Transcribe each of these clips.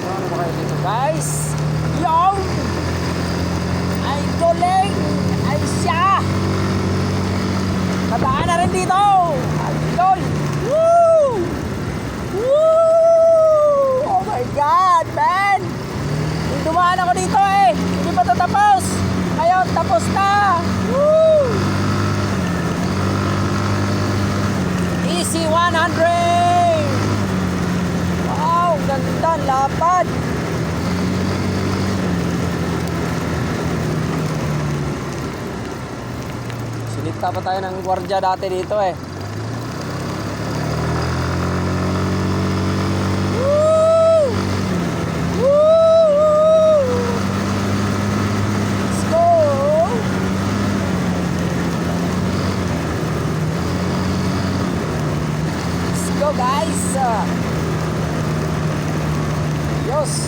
Ano ba kayo dito guys? Yung ay galing ay siya nadaan na rin dito. Idol, woo woo, oh my god man, dumaan ako dito eh, hindi pa ito tapos, ngayon tapos na. Woo, easy 100. Ganda, lapad. Sinita pa tayo ng gwardiya dati dito eh. Woo! Woo! Let's go! Let's go guys! Diyos,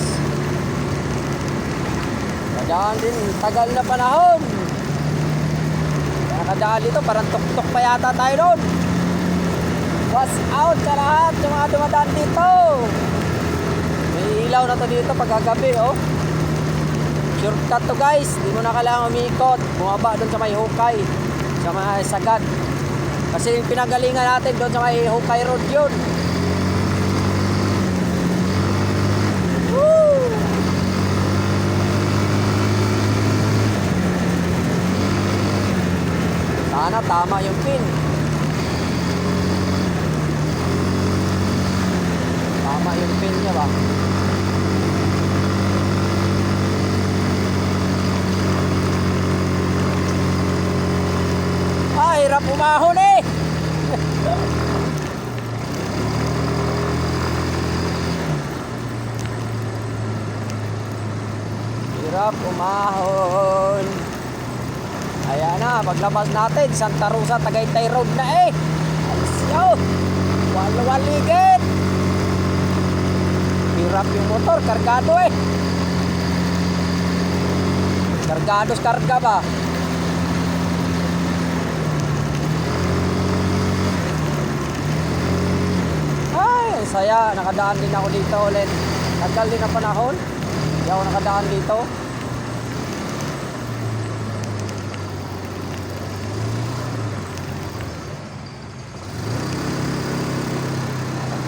kadaan din, tagal na panahon. Nakadaan dito, parang tuk-tuk pa yata tayo doon. Watch out sa lahat yung mga dumadaan dito. May ilaw na to dito pagkagabi, oh. Shortcut to guys, di mo na kailangan umikot. Bumaba doon sa may hukay, sa may sagad. Kasi yung pinagalingan natin doon sa may hukay road yun. Sana tama yung pin. Tama yung pin niya ba? Ah, hirap umahon eh. Hirap umahon. Ayan na, paglabas natin, Santa Rosa, Tagaytay Road na eh. Alis wal-waligid. Hirap yung motor, kargado eh. Kargados karga ba? Ay, saya, nakadaan din ako dito ulit. Tagal din ang panahon, hindi ako nakadaan dito.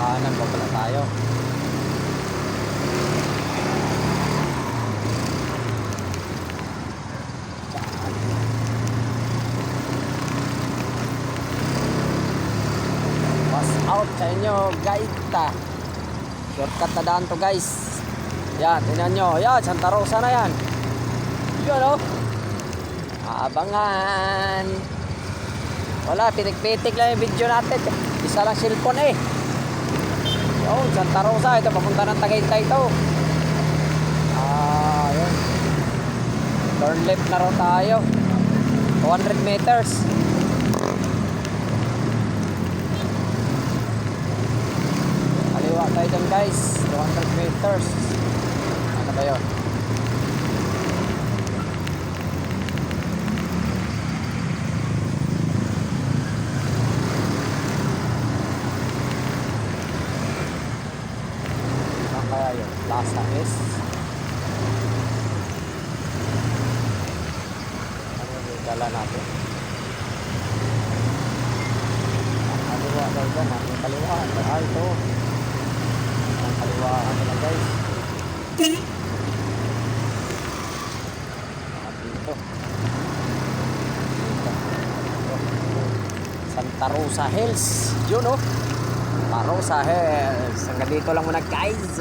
Kanan pa pala tayo. Pass out sa inyo, gaita. Shortcut na daan to guys. Yan, tingnan nyo. Yan, Santa Rosa na yan. Yun o. Abangan. Wala, pitik-pitik lang yung video natin. Isa lang cellphone eh. Oh, Santa Rosa, ito papunta ng Tagaytay ito. Yun. Turn left na raw tayo. 200 meters. Kaliwa tayo dyan guys. 200 meters. Ano ba yun? Kaya yun, Plaza S. Ano yung dala natin? Kaliwa daw dyan, ang kaliwa. Ito. Ang kaliwa nila guys. Dito. Santa Tarusa Hills. Yun oh. Tarusa Hills. Hanggang dito lang muna guys.